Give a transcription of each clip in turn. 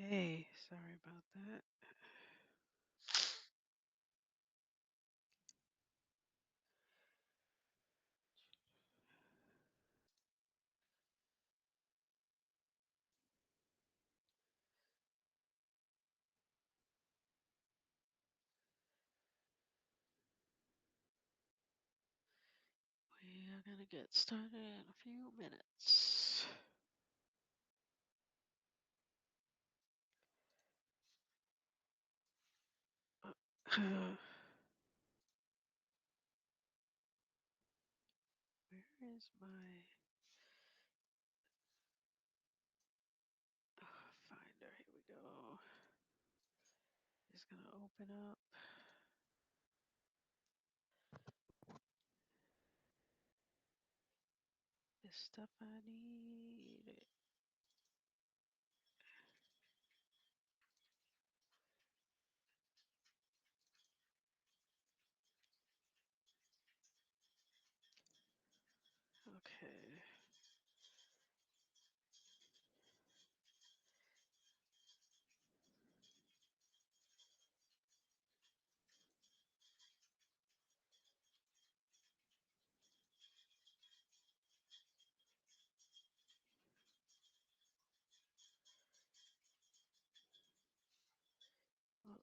Okay, sorry about that. We are gonna get started in a few minutes. Where is my finder? Here we go. Just gonna open up the stuff I need. Okay. Oh,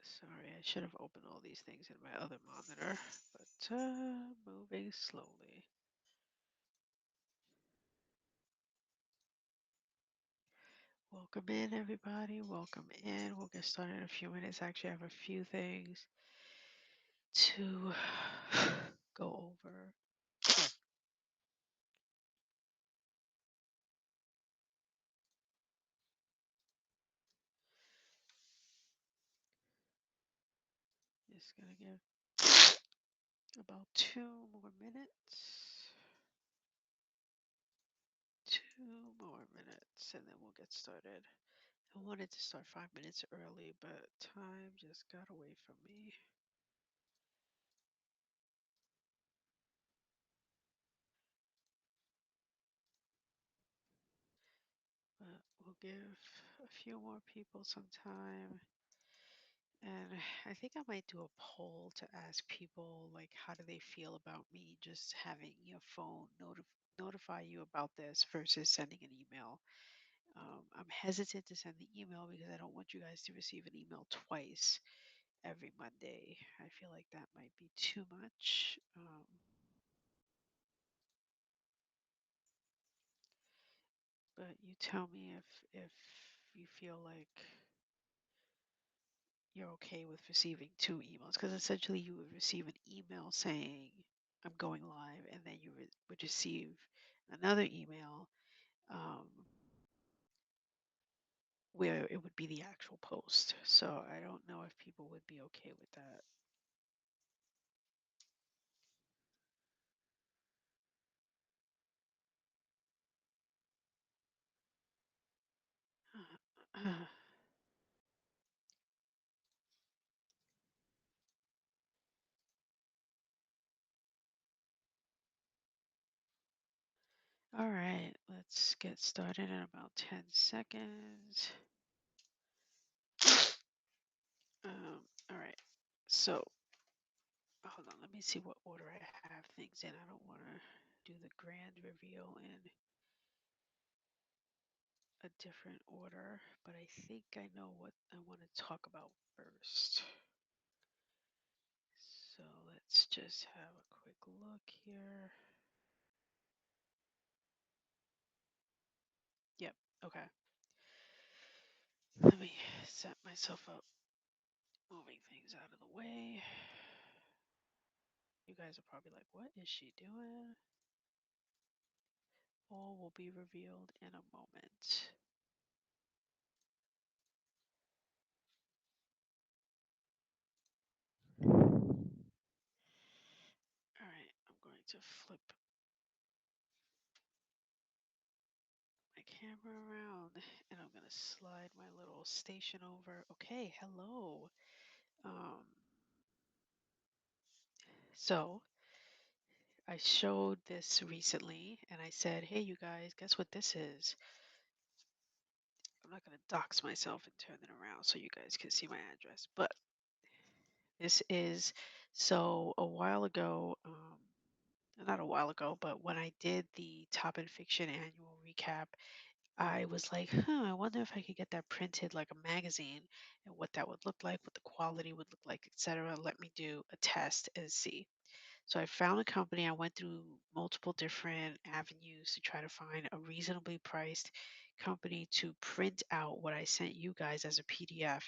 sorry, I should have opened all these things in my other monitor, but moving slowly. Welcome in, everybody. Welcome in. We'll get started in a few minutes. Actually, I have a few things to go over. Just gonna give about 2 more minutes. 2 more minutes, and then we'll get started. I wanted to start 5 minutes early, but time just got away from me. But we'll give a few more people some time. And I think I might do a poll to ask people, like, how do they feel about me just having your phone notify you about this versus sending an email. I'm hesitant to send the email because I don't want you guys to receive an email twice every Monday. I feel like that might be too much. But you tell me if you feel like you're okay with receiving two emails, because essentially you would receive an email saying I'm going live, and then you would receive another email where it would be the actual post. So I don't know if people would be okay with that. All right, let's get started in about 10 seconds. All right, so hold on, let me see what order I have things in. I don't want to do the grand reveal in a different order, but I think I know what I want to talk about first. So let's just have a quick look here. Yep, okay. Let me set myself up, moving things out of the way. You guys are probably like, what is she doing? All will be revealed in a moment. All right, I'm going to flip my camera around and I'm going to slide my little station over. Okay, hello. So I showed this recently and I said, hey, you guys, guess what this is? not going to dox myself and turn it around so you guys can see my address. But this is so a while ago, not a while ago, but when I did the Top in Fiction annual recap, I was like, huh, I wonder if I could get that printed like a magazine and what that would look like, what the quality would look like, etc. Let me do a test and see. So I found a company. I went through multiple different avenues to try to find a reasonably priced company to print out what I sent you guys as a PDF.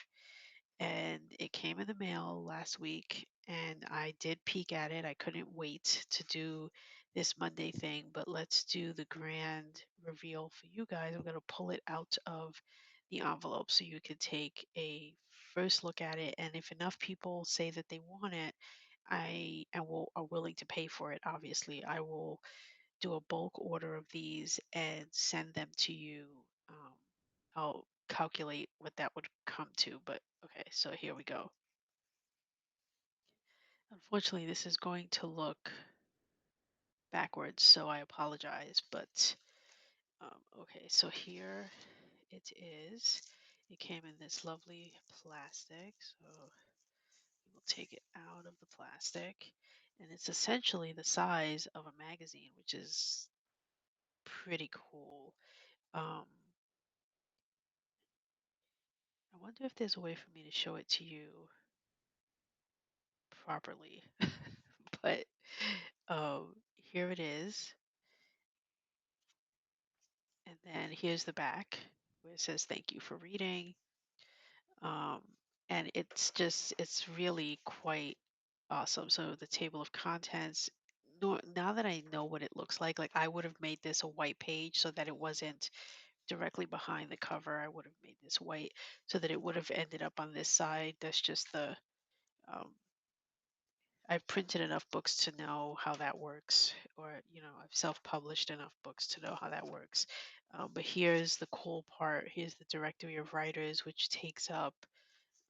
And it came in the mail last week, and I did peek at it. I couldn't wait to do this Monday thing, but let's do the grand reveal for you guys. I'm going to pull it out of the envelope so you can take a first look at it. And if enough people say that they want it, are willing to pay for it. Obviously, I will do a bulk order of these and send them to you. Um, I'll calculate what that would come to, but okay, so here we go. Unfortunately, this is going to look backwards, so I apologize, but okay, so here it is. It came in this lovely plastic, so we'll take it out of the plastic, and it's essentially the size of a magazine, which is pretty cool. Um, I wonder if there's a way for me to show it to you properly. But here it is. And then here's the back where it says thank you for reading. Um, and it's really quite awesome. So the table of contents, now that I know what it looks like I would have made this a white page so that it wasn't directly behind the cover. I would have made this white so that it would have ended up on this side. That's just the um, I've printed enough books to know how that works, or I've self-published enough books to know how that works. But here's the cool part. Here's the directory of writers, which takes up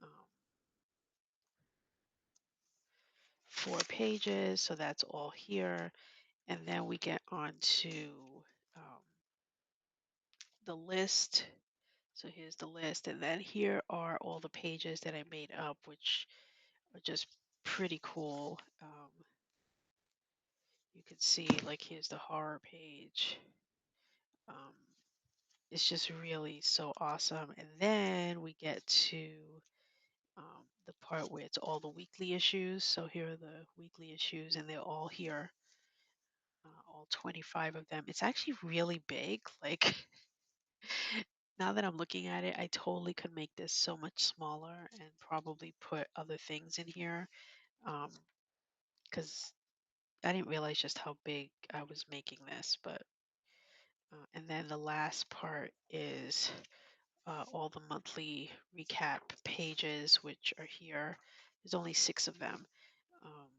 um, 4 pages. So that's all here, and then we get on to um, the list. So here's the list, and then here are all the pages that I made up, which are just pretty cool. You can see, like, here's the horror page. Um, it's just really so awesome. And then we get to the part where it's all the weekly issues. So here are the weekly issues, and they're all here, all 25 of them. It's actually really big. Like, now that I'm looking at it, I totally could make this so much smaller and probably put other things in here because I didn't realize just how big I was making this. But and then the last part is all the monthly recap pages, which are here. There's only 6 of them. Um,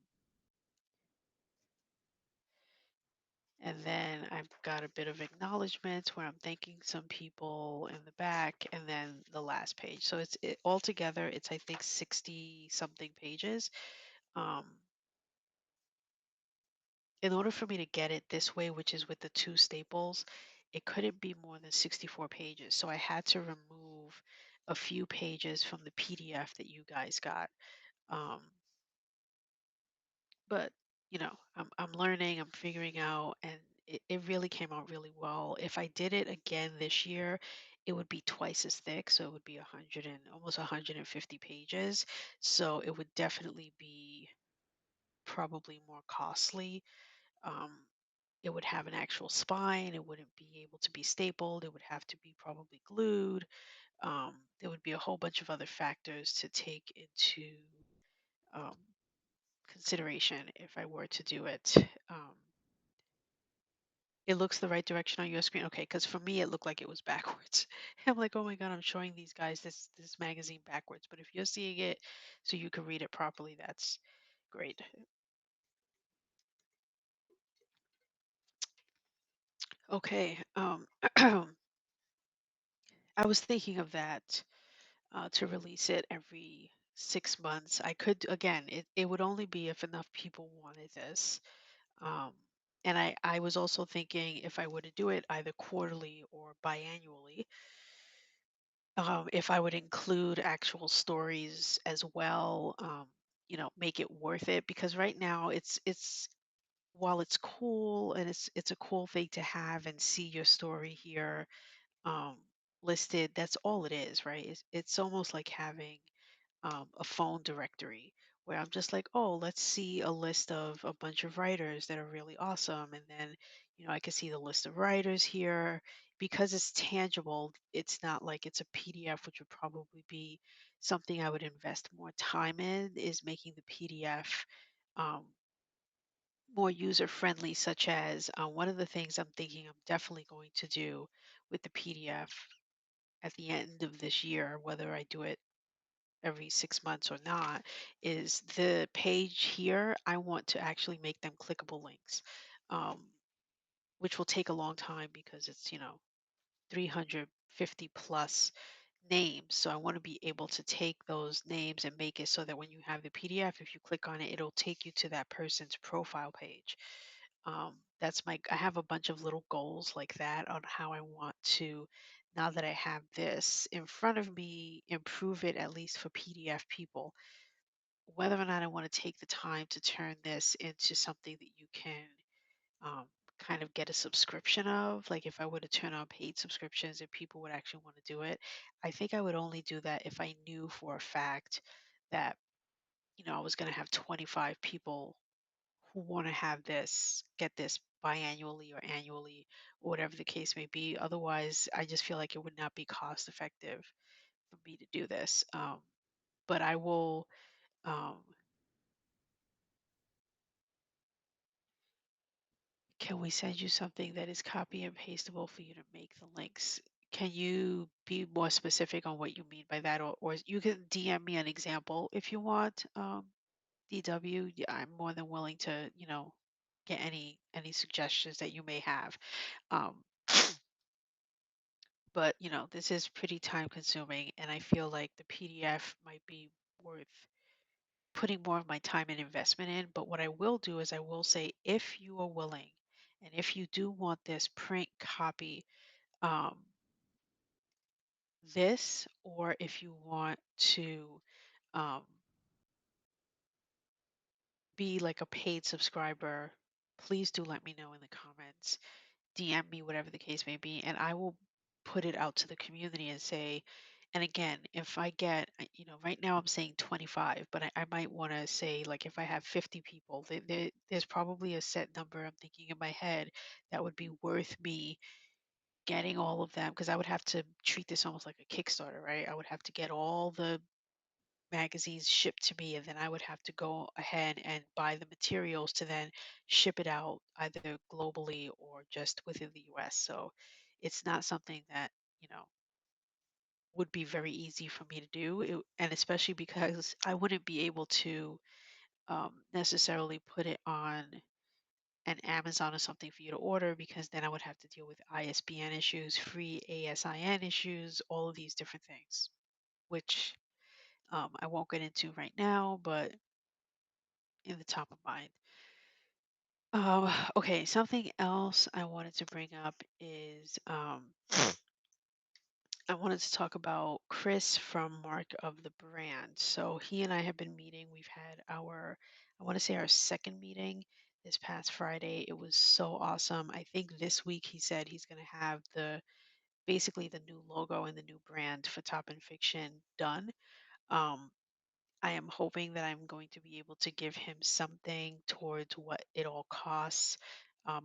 and then I've got a bit of acknowledgments where I'm thanking some people in the back, and then the last page. So altogether, it's I think 60 something pages. Um, in order for me to get it this way, which is with the 2 staples, it couldn't be more than 64 pages. So I had to remove a few pages from the PDF that you guys got. Um, but I'm learning, I'm figuring out, and it really came out really well. If I did it again this year, it would be twice as thick, so it would be 100 and almost 150 pages. So it would definitely be probably more costly. Um, it would have an actual spine. It wouldn't be able to be stapled. It would have to be probably glued. There would be a whole bunch of other factors to take into um, consideration if I were to do it. Um, it looks the right direction on your screen. Okay, because for me it looked like it was backwards. I'm like, oh my god, I'm showing these guys this magazine backwards. But if you're seeing it so you can read it properly, that's great. Okay. I was thinking of that to release it every 6 months. I could again. It would only be if enough people wanted this. Um, and I was also thinking if I were to do it either quarterly or biannually, if I would include actual stories as well, make it worth it. Because right now it's while it's cool and it's a cool thing to have and see your story here um, listed, that's all it is, right? It's almost like having a phone directory where I'm just like, oh, let's see a list of a bunch of writers that are really awesome. And then, I can see the list of writers here because it's tangible. It's not like it's a PDF, which would probably be something I would invest more time in, is making the PDF um, more user friendly, such as one of the things I'm thinking I'm definitely going to do with the PDF at the end of this year, whether I do it every 6 months or not, is the page here. I want to actually make them clickable links, um, which will take a long time because it's, 350 plus names. So I want to be able to take those names and make it so that when you have the PDF, if you click on it, it'll take you to that person's profile page. I have a bunch of little goals like that on how I want to, now that I have this in front of me, improve it at least for PDF people. Whether or not I want to take the time to turn this into something that you can um, kind of get a subscription of, like if I were to turn on paid subscriptions and people would actually want to do it, I think I would only do that if I knew for a fact that, I was going to have 25 people who want to get this biannually or annually, or whatever the case may be. Otherwise, I just feel like it would not be cost effective for me to do this. But I will. Um, can we send you something that is copy and pastable for you to make the links? Can you be more specific on what you mean by that, or you can DM me an example if you want. DW, yeah, I'm more than willing to, get any suggestions that you may have. Um, but this is pretty time consuming, and I feel like the PDF might be worth putting more of my time and investment in. But what I will do is I will say, if you are willing and if you do want this print copy, um, this, or if you want to um, be like a paid subscriber, please do let me know in the comments. DM me, whatever the case may be, and I will put it out to the community and say, and again, if I get, right now I'm saying 25, but I might want to say, like, if I have 50 people, there's probably a set number I'm thinking in my head that would be worth me getting all of them, because I would have to treat this almost like a Kickstarter, right? I would have to get all the magazines shipped to me, and then I would have to go ahead and buy the materials to then ship it out either globally or just within the US. So it's not something that, you know, would be very easy for me to do. And especially because I wouldn't be able to necessarily put it on an Amazon or something for you to order, because then I would have to deal with ISBN issues, free ASIN issues, all of these different things, which I won't get into right now, but in the top of mind. Okay, something else I wanted to bring up is I wanted to talk about Chris from Mark of the Brand. So he and I have been meeting. We've had I want to say our second meeting this past Friday. It was so awesome. I think this week he said he's going to have basically the new logo and the new brand for Top and Fiction done. Um, I am hoping that I'm going to be able to give him something towards what it all costs.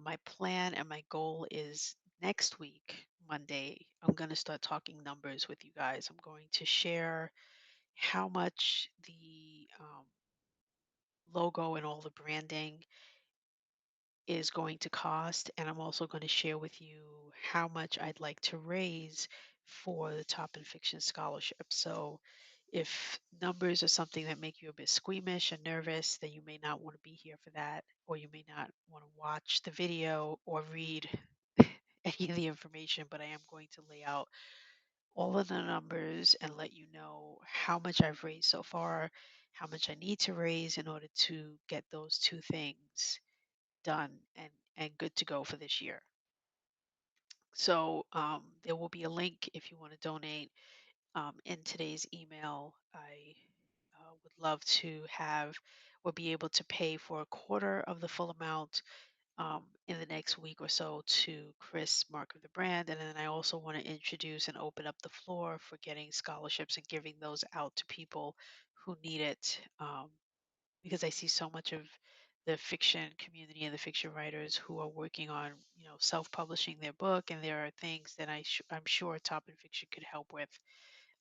My plan and my goal is next week, Monday, I'm going to start talking numbers with you guys. I'm going to share how much the logo and all the branding is going to cost. And I'm also going to share with you how much I'd like to raise for the Top in Fiction Scholarship. So if numbers are something that make you a bit squeamish and nervous, then you may not want to be here for that, or you may not want to watch the video or read any of the information. But I am going to lay out all of the numbers and let you know how much I've raised so far, how much I need to raise in order to get those two things done and good to go for this year. So there will be a link if you want to donate. In today's email, I would love to have or be able to pay for a quarter of the full amount in the next week or so to Chris, Mark of the Brand. And then I also want to introduce and open up the floor for getting scholarships and giving those out to people who need it. Because I see so much of the fiction community and the fiction writers who are working on, self-publishing their book, and there are things that I'm sure Top in Fiction could help with,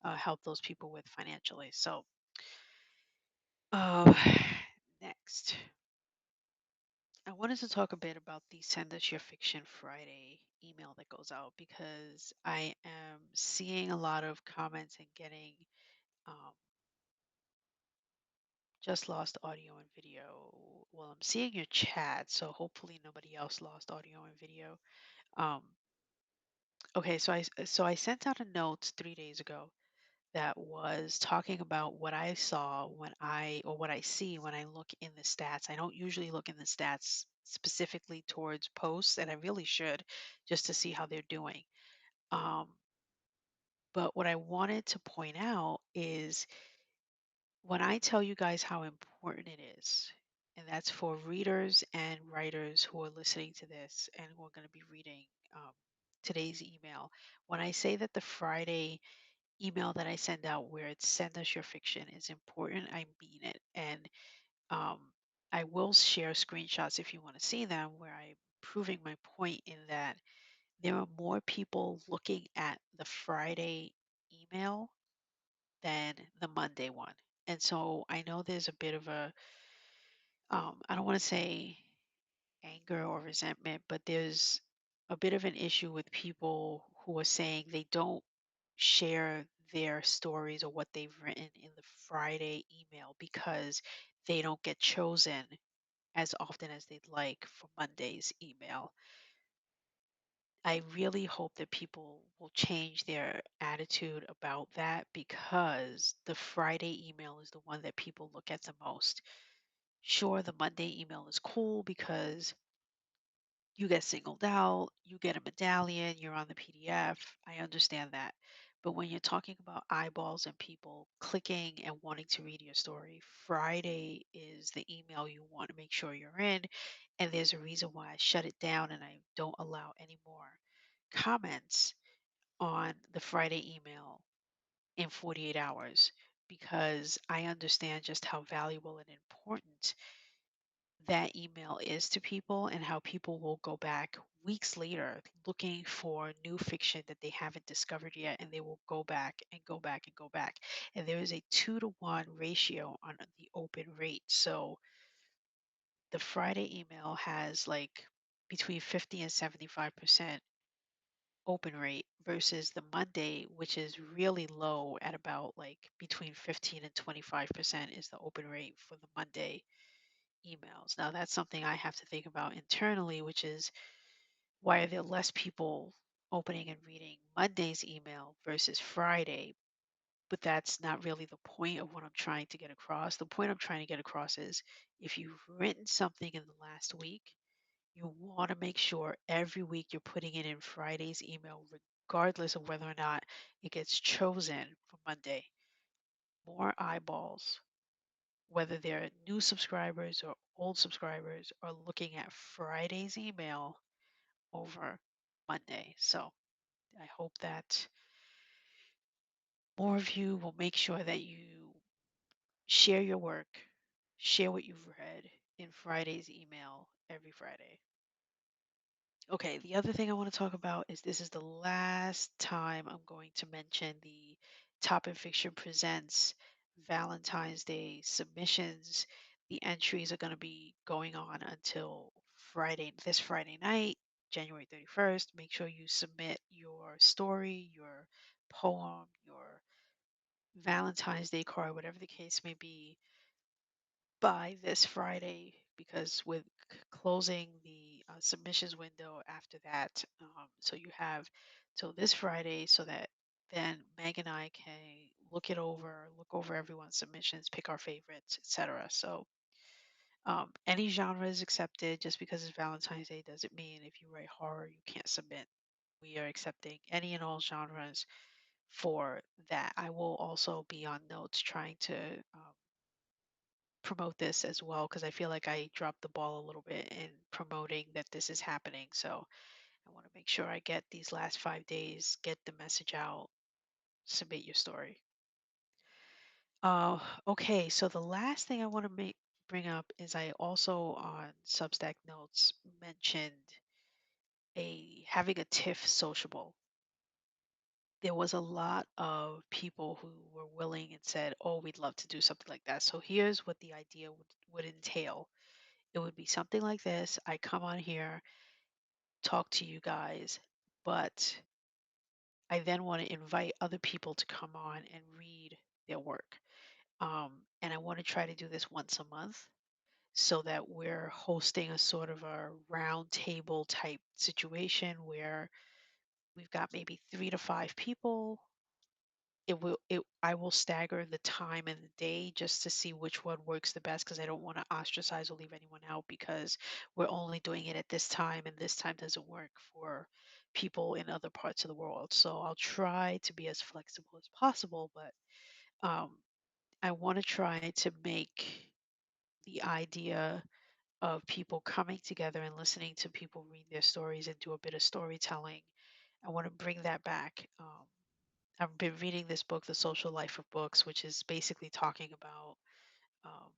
help those people with financially. So, uh, next, I wanted to talk a bit about the Send Us Your Fiction Friday email that goes out because I am seeing a lot of comments and getting um, just lost audio and video. Well, I'm seeing your chat, so hopefully nobody else lost audio and video. Um, okay, so I sent out a note 3 days ago that was talking about what I saw when or what I see when I look in the stats. I don't usually look in the stats specifically towards posts, and I really should, just to see how they're doing. Um, but what I wanted to point out is when I tell you guys how important it is, and that's for readers and writers who are listening to this and who are going to be reading um, today's email, when I say that the Friday email that I send out where it's send us your fiction is important, I mean it. And um, I will share screenshots if you want to see them where I'm proving my point in that there are more people looking at the Friday email than the Monday one. And so I know there's a bit of I don't want to say anger or resentment, but there's a bit of an issue with people who are saying they don't share their stories or what they've written in the Friday email because they don't get chosen as often as they'd like for Monday's email. I really hope that people will change their attitude about that because the Friday email is the one that people look at the most. Sure, the Monday email is cool because you get singled out, you get a medallion, you're on the PDF. I understand that. But when you're talking about eyeballs and people clicking and wanting to read your story, Friday is the email you want to make sure you're in. And there's a reason why I shut it down and I don't allow any more comments on the Friday email in 48 hours because I understand just how valuable and important that email is to people and how people will go back weeks later looking for new fiction that they haven't discovered yet and they will go back and go back and go back, and there is a 2-to-1 ratio on the open rate. So the Friday email has like between 50 and 75% open rate versus the Monday, which is really low at about like between 15 and 25% is the open rate for the Monday emails. Now, that's something I have to think about internally, which is why are there less people opening and reading Monday's email versus Friday? But that's not really the point of what I'm trying to get across. The point I'm trying to get across is if you've written something in the last week, you want to make sure every week you're putting it in Friday's email, regardless of whether or not it gets chosen for Monday. More eyeballs, whether they're new subscribers or old subscribers, are looking at Friday's email over Monday. So I hope that more of you will make sure that you share your work, share what you've read in Friday's email every Friday. Okay, the other thing I want to talk about is this is the last time I'm going to mention the Top in Fiction Presents Valentine's Day submissions. The entries are going to be going on until this Friday night, January 31st. Make sure you submit your story, your poem, your Valentine's Day card, whatever the case may be, by this Friday because with closing the submissions window after that, so you have till this Friday so that then Meg and I can look over everyone's submissions, pick our favorites, etc. So any genre is accepted. Just because it's Valentine's Day doesn't mean if you write horror you can't submit. We are accepting any and all genres for that. I will also be on notes trying to promote this as well because I feel like I dropped the ball a little bit in promoting that this is happening. So I want to make sure I get these last 5 days, get the message out, submit your story. Okay, so the last thing I want to bring up is I also on Substack notes mentioned having a TiF sociable. There was a lot of people who were willing and said, "Oh, we'd love to do something like that." So here's what the idea would entail. It would be something like this. I come on here, talk to you guys, but I then want to invite other people to come on and read their work. And I want to try to do this once a month so that we're hosting a sort of a round table type situation where we've got maybe 3 to 5 people. I will stagger the time and the day just to see which one works the best because I don't want to ostracize or leave anyone out because we're only doing it at this time and this time doesn't work for people in other parts of the world. So I'll try to be as flexible as possible, but um, I want to try to make the idea of people coming together and listening to people read their stories and do a bit of storytelling. I want to bring that back. I've been reading this book, The Social Life of Books, which is basically talking about um,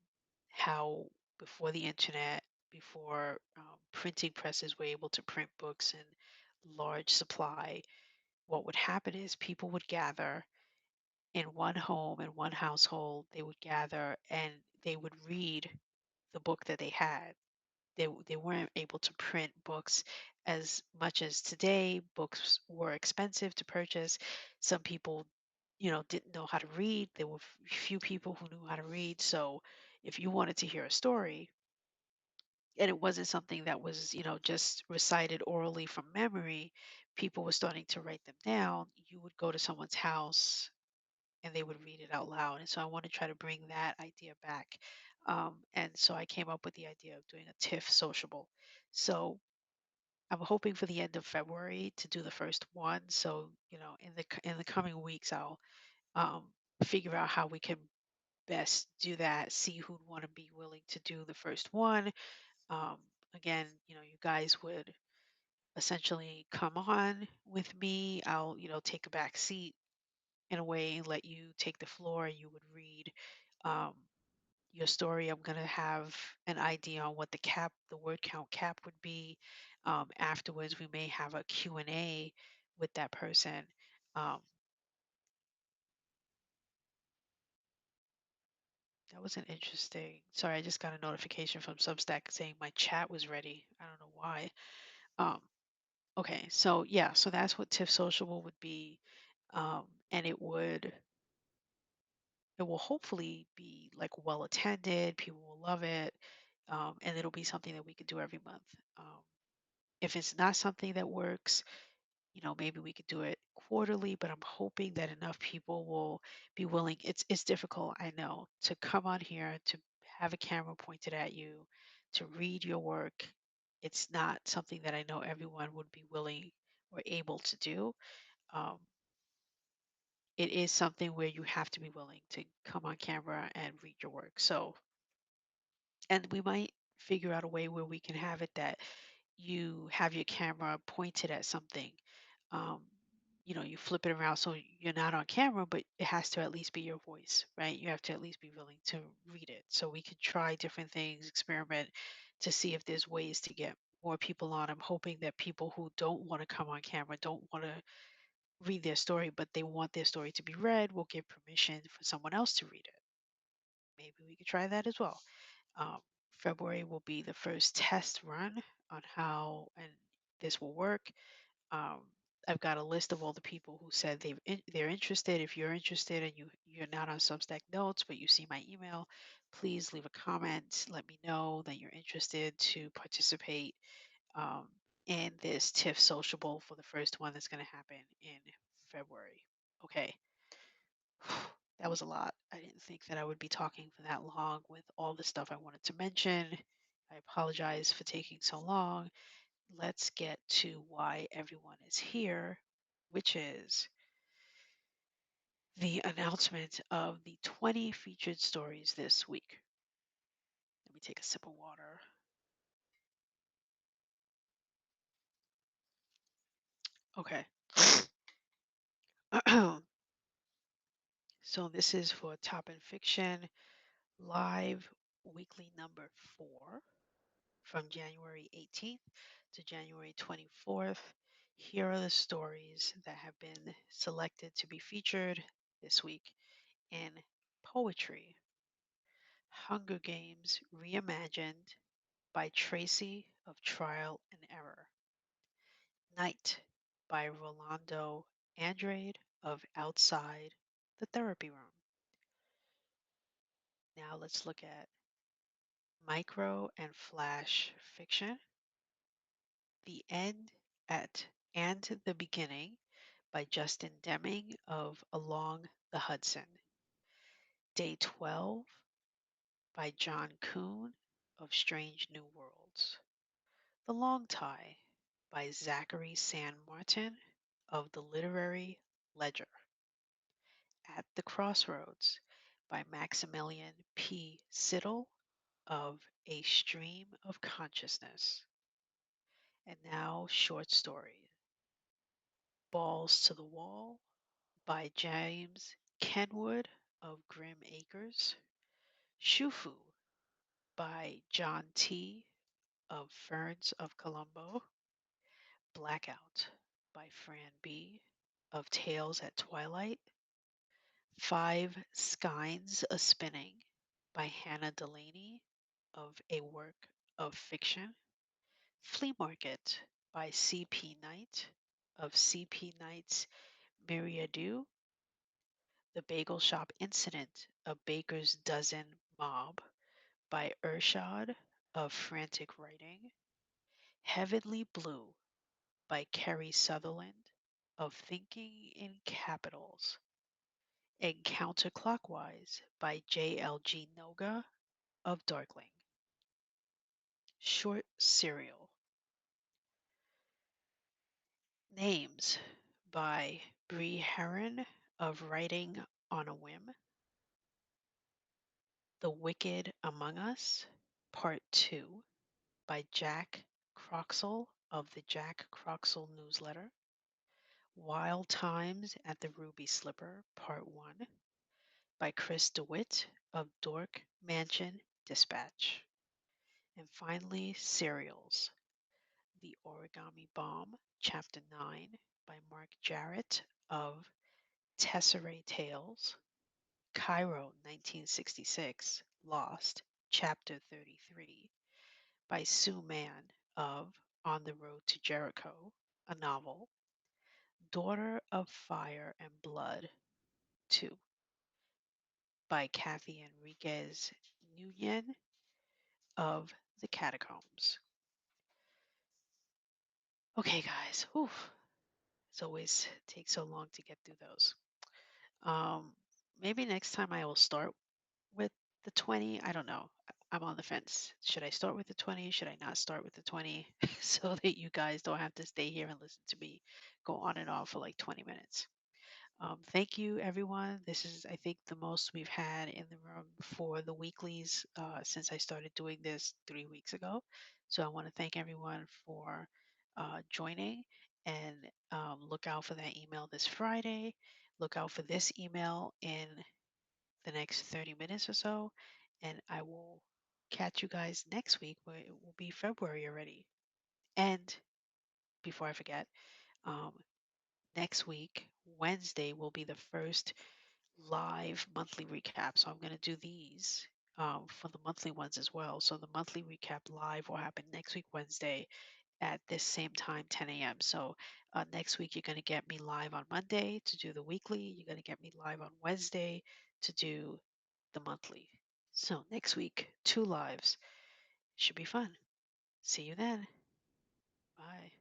how before the internet, before printing presses were able to print books in large supply, what would happen is people would gather in one home, in one household, they would gather and they would read the book that they had. They weren't able to print books as much as today. Books were expensive to purchase. Some people, didn't know how to read. There were few people who knew how to read. So if you wanted to hear a story and it wasn't something that was, just recited orally from memory, people were starting to write them down. You would go to someone's house and they would read it out loud. And so I want to try to bring that idea back. And so I came up with the idea of doing a TIFF sociable. So I'm hoping for the end of February to do the first one. So in the coming weeks, I'll um, figure out how we can best do that. See who'd want to be willing to do the first one. Um, Again, you guys would essentially come on with me. I'll take a back seat in a way and let you take the floor. You would read um, your story. I'm going to have an idea on what the word count cap would be. Afterwards, we may have a Q&A with that person. Um, that was an interesting. Sorry, I just got a notification from Substack saying my chat was ready. I don't know why. Um, okay, so yeah, so that's what TIFF Sociable would be, and it will hopefully be like well attended. People will love it, and it'll be something that we could do every month. Um, if it's not something that works, maybe we could do it quarterly. But I'm hoping that enough people will be willing. It's difficult, I know, to come on here to have a camera pointed at you, to read your work. It's not something that I know everyone would be willing or able to do. Um, it is something where you have to be willing to come on camera and read your work. So, and we might figure out a way where we can have it that you have your camera pointed at something. Um, you flip it around so you're not on camera, but it has to at least be your voice, right? You have to at least be willing to read it. So we could try different things, experiment to see if there's ways to get more people on. I'm hoping that people who don't want to come on camera, don't want to read their story, but they want their story to be read, will give permission for someone else to read it. Maybe we could try that as well. Um, February will be the first test run on how and this will work. Um, I've got a list of all the people who said they're interested. If you're interested and you're not on Substack notes, but you see my email, please leave a comment. Let me know that you're interested to participate um, in this TIFF sociable for the first one that's going to happen in February. Okay. That was a lot. I didn't think that I would be talking for that long with all the stuff I wanted to mention. I apologize for taking so long. Let's get to why everyone is here, which is the announcement of the 20 featured stories this week. Let me take a sip of water. Okay. So this is for Top in Fiction live weekly number 4 from January 18th to January 24th. Here are the stories that have been selected to be featured this week in poetry. Hunger Games Reimagined by Tracy of Trial and Error. Night by Rolando Andrade of Outside the Therapy Room. Now let's look at micro and flash fiction. The End at and the Beginning by Justin Deming of Along the Hudson. Day 12 by John Coon of Strange New Worlds. The Long Tie by Zackary San Martin of the Literary Ledger. At the Crossroads by Maximilian P. Siddell of A Stream of Consciousness. And now, short story. Balls to the Wall by James Kenwood of Grim Acres. Shufu by John T. of Ferns of Columbo. Blackout by FranB of Tales at Twilight. Five Skeins a Spinning by Hanna Delaney of A Work of Fiction. Flea Market by C.P. Knight of C.P. Knight's Myriadu. The Bagel Shop Incident, A Baker's Dozen Mob by Irshaad of Frantic Writing. Heavenly Blue by Kerry Sutherland of Thinking in Capitals. And Counterclockwise by JLG Noga of DARKLING. Short Serial. Names by Bree Heron of Writing on a Whim. The Wicked Among Us, Part 2 by Jack Croxall of the Jack Croxall Newsletter. Wild Times at the Ruby Slipper, Part 1 by Chris DeWitt of Dork Mansion Dispatch. And finally, Serials. The Origami Bomb, Chapter 9 by Mark Jarret of Tesserae Tales. Cairo, 1966, Lost, Chapter 33 by Sue Mann of On the Road to Jericho, a novel. Daughter of Fire and Blood, 2 by Kathy Enriquez Nguyen of The Catacombs. Okay, guys. Whew. It's always takes so long to get through those. Um, Maybe next time I will start with the 20. I don't know. I'm on the fence. Should I start with the 20? Should I not start with the 20? So that you guys don't have to stay here and listen to me go on and on for like 20 minutes. Thank you, everyone. This is, I think, the most we've had in the room for the weeklies since I started doing this 3 weeks ago. So I want to thank everyone for joining and look out for that email this Friday. Look out for this email in the next 30 minutes or so. And I will catch you guys next week where it will be February already. And before I forget, um, next week, Wednesday, will be the first live monthly recap. So I'm going to do these for the monthly ones as well. So the monthly recap live will happen next week, Wednesday, at this same time, 10 a.m. So next week, you're going to get me live on Monday to do the weekly. You're going to get me live on Wednesday to do the monthly. So next week, 2 lives. Should be fun. See you then. Bye.